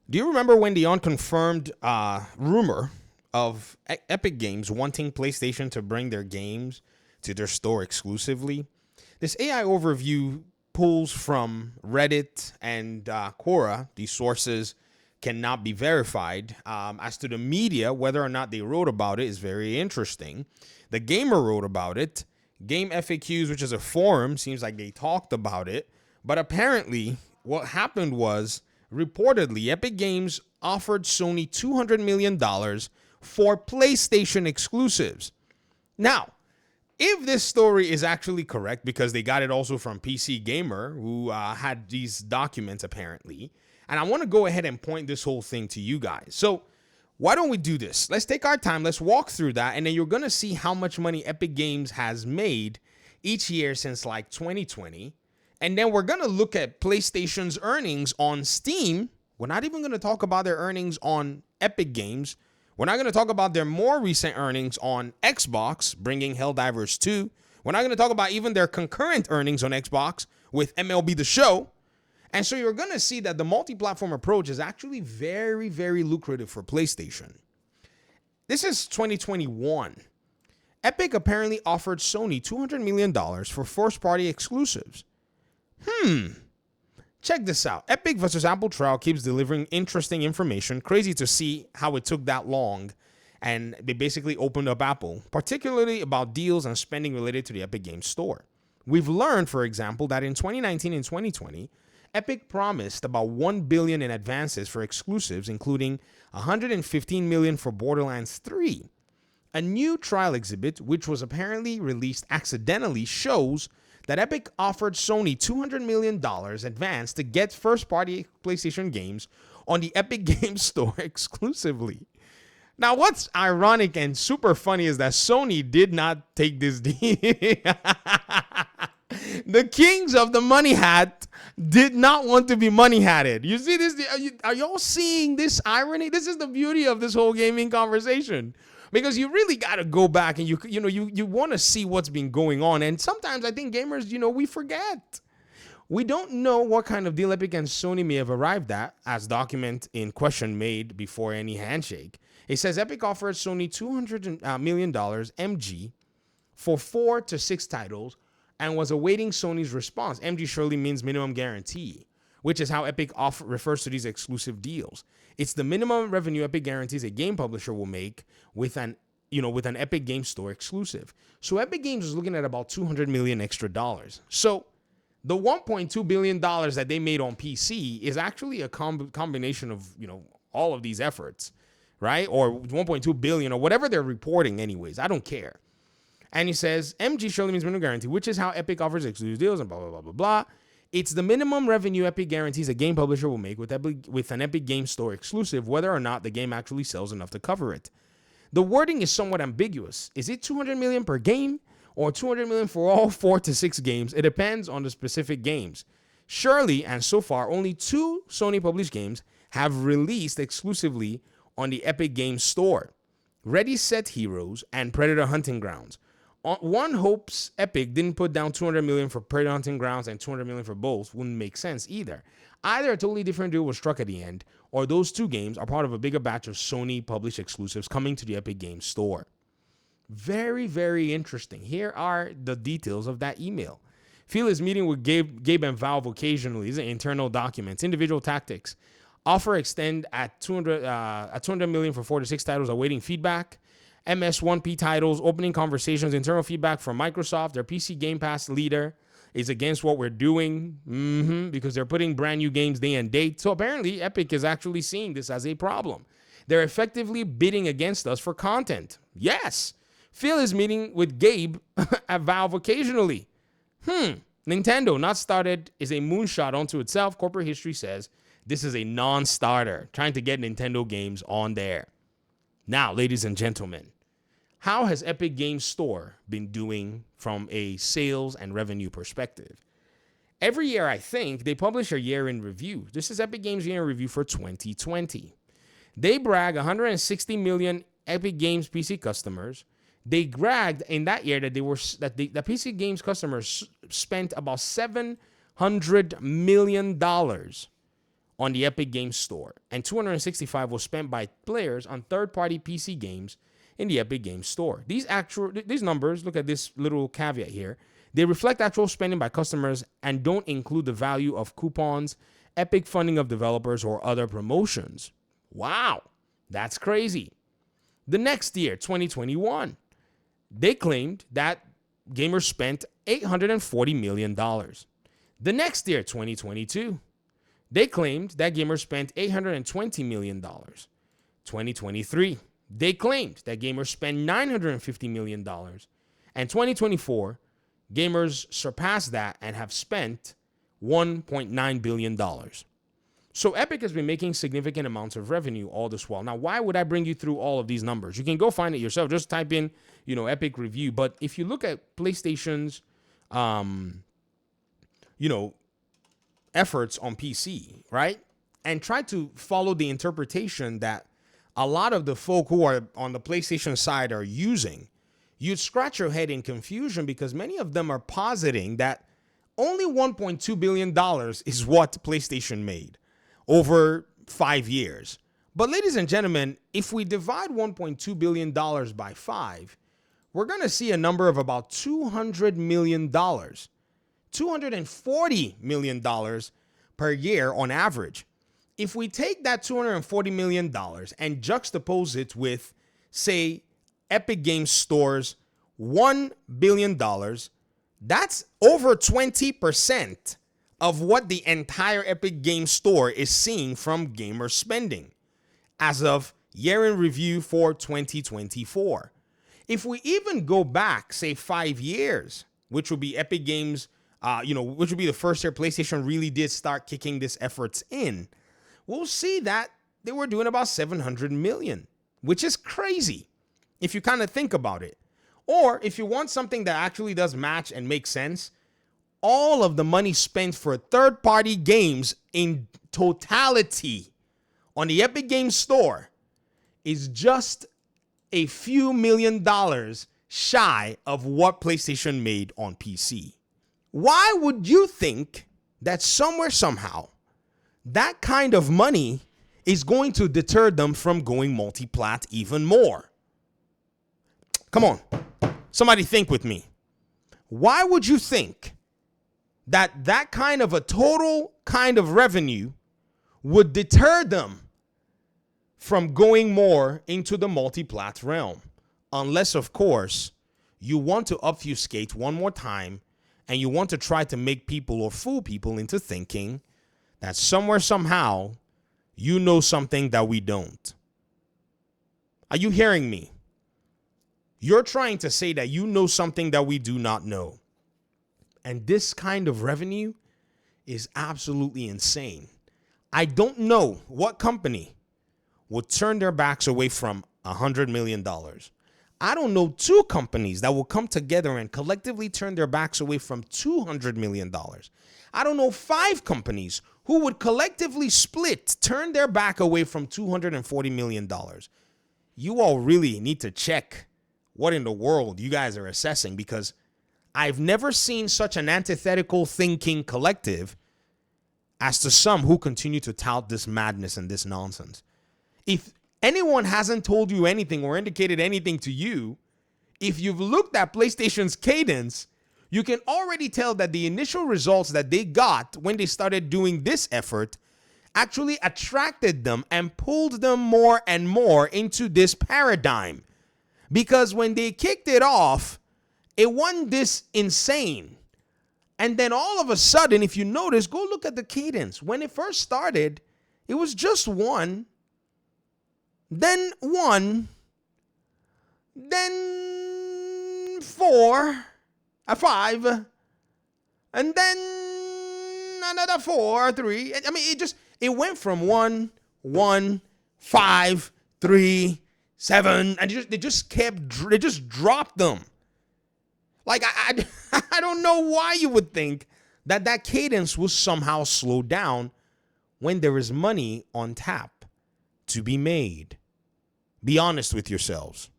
Do you remember when the unconfirmed rumor of Epic Games wanting PlayStation to bring their games to their store exclusively? This AI overview pulls from Reddit and Quora. These sources cannot be verified. As to the media, whether or not they wrote about it is very interesting. The Gamer wrote about it. Game FAQs, which is a forum, seems like they talked about it. But apparently, what happened was, reportedly, Epic Games offered Sony $200 million for PlayStation exclusives. Now, if this story is actually correct, because they got it also from PC Gamer, who had these documents apparently, and I want to go ahead and point this whole thing to you guys. So why don't we do this? Let's take our time. Let's walk through that, and then you're going to see how much money Epic Games has made each year since like 2020. And then we're going to look at PlayStation's earnings on Steam. We're not even going to talk about their earnings on Epic Games. We're not going to talk about their more recent earnings on Xbox, bringing Helldivers 2. We're not going to talk about even their concurrent earnings on Xbox with MLB The Show. And so you're going to see that the multi-platform approach is actually very, very lucrative for PlayStation. This is 2021. Epic apparently offered Sony $200 million for first-party exclusives. Check this out. Epic versus Apple trial keeps delivering interesting information. Crazy to see how it took that long. And they basically opened up Apple, particularly about deals and spending related to the Epic Games Store. We've learned, for example, that in 2019 and 2020, Epic promised about $1 billion in advances for exclusives, including $115 million for Borderlands 3. A new trial exhibit, which was apparently released accidentally, shows that Epic offered Sony $200 million advance to get first-party PlayStation games on the Epic Games Store exclusively. Now, what's ironic and super funny is that Sony did not take this deal. The kings of the money hat did not want to be money hatted. You see this? Are y'all seeing this irony? This is the beauty of this whole gaming conversation. Because you really got to go back and you want to see what's been going on. And sometimes I think gamers, we forget. We don't know what kind of deal Epic and Sony may have arrived at, as document in question made before any handshake. It says Epic offered Sony $200 million MG for 4 to 6 titles and was awaiting Sony's response. MG surely means minimum guarantee, which is how Epic refers to these exclusive deals. It's the minimum revenue Epic guarantees a game publisher will make with an Epic Games Store exclusive. So Epic Games is looking at about $200 million extra dollars. So the $1.2 billion that they made on PC is actually a combination of, all of these efforts, right? Or 1.2 billion or whatever they're reporting anyways. I don't care. And he says, MG surely means minimum guarantee, which is how Epic offers exclusive deals and blah, blah, blah, blah, blah. It's the minimum revenue Epic guarantees a game publisher will make with an Epic Games Store exclusive, whether or not the game actually sells enough to cover it. The wording is somewhat ambiguous. Is it $200 million per game or $200 million for all 4 to 6 games? It depends on the specific games. Surely, and so far, only 2 Sony published games have released exclusively on the Epic Games Store: Ready Set Heroes and Predator Hunting Grounds. One hopes Epic didn't put down $200 million for Predator Hunting Grounds and $200 million for both. Wouldn't make sense either. Either a totally different deal was struck at the end, or those 2 games are part of a bigger batch of Sony published exclusives coming to the Epic Games Store. Very, very interesting. Here are the details of that email. Feel is meeting with Gabe and Valve occasionally. These are internal documents. Individual tactics. Offer extend at $200 million for 4 to 6 titles, awaiting feedback. MS1P titles, opening conversations, internal feedback from Microsoft. Their PC Game Pass leader is against what we're doing because they're putting brand new games day and date. So apparently Epic is actually seeing this as a problem. They're effectively bidding against us for content. Yes. Phil is meeting with Gabe at Valve occasionally. Nintendo, not started, is a moonshot onto itself. Corporate history says this is a non-starter, trying to get Nintendo games on there. Now, ladies and gentlemen, how has Epic Games Store been doing from a sales and revenue perspective? Every year, I think, they publish a year in review. This is Epic Games year in review for 2020. They brag 160 million Epic Games PC customers. They bragged in that year that the PC Games customers spent about $700 million on the Epic Games Store, and $265 was spent by players on third-party PC games in the Epic Games Store. These numbers, look at this little caveat here, they reflect actual spending by customers and don't include the value of coupons, Epic funding of developers, or other promotions. Wow, that's crazy. The next year, 2021, they claimed that gamers spent $840 million. The next year, 2022, they claimed that gamers spent $820 million. 2023, they claimed that gamers spent $950 million. And 2024, gamers surpassed that and have spent $1.9 billion. So Epic has been making significant amounts of revenue all this while. Now, why would I bring you through all of these numbers? You can go find it yourself. Just type in, Epic review. But if you look at PlayStation's, efforts on PC, right? And try to follow the interpretation that a lot of the folk who are on the PlayStation side are using, you'd scratch your head in confusion because many of them are positing that only $1.2 billion is what PlayStation made over 5 years. But ladies and gentlemen, if we divide $1.2 billion by 5, we're going to see a number of about $200 million, $240 million per year on average. If we take that $240 million and juxtapose it with, say, Epic Games Store's $1 billion, that's over 20% of what the entire Epic Games Store is seeing from gamer spending as of year in review for 2024. If we even go back, say, 5 years, which would be Epic Games, which would be the first year PlayStation really did start kicking these efforts in, we'll see that they were doing about $700 million, which is crazy if you kind of think about it. Or if you want something that actually does match and make sense, all of the money spent for third-party games in totality on the Epic Games Store is just a few $1,000,000 shy of what PlayStation made on PC. Why would you think that somewhere, somehow, that kind of money is going to deter them from going multi-plat even more? Come on, somebody think with me. Why would you think that that kind of a total kind of revenue would deter them from going more into the multi-plat realm? Unless, of course, you want to obfuscate one more time and you want to try to make people or fool people into thinking that somewhere, somehow, you know something that we don't. Are you hearing me? You're trying to say that you know something that we do not know. And this kind of revenue is absolutely insane. I don't know what company would turn their backs away from $100 million. I don't know two companies that will come together and collectively turn their backs away from $200 million. I don't know 5 companies who would collectively turn their back away from $240 million. You all really need to check what in the world you guys are assessing, because I've never seen such an antithetical thinking collective as to some who continue to tout this madness and this nonsense. If anyone hasn't told you anything or indicated anything to you, if you've looked at PlayStation's cadence, you can already tell that the initial results that they got when they started doing this effort actually attracted them and pulled them more and more into this paradigm. Because when they kicked it off, it wasn't this insane. And then all of a sudden, if you notice, go look at the cadence. When it first started, it was just 1, then 1, then 4, 5, and then another 4, 3. I mean, it went from 1, 5, 3, 7, and they just dropped them. Like, I don't know why you would think that cadence will somehow slow down when there is money on tap to be made. Be honest with yourselves.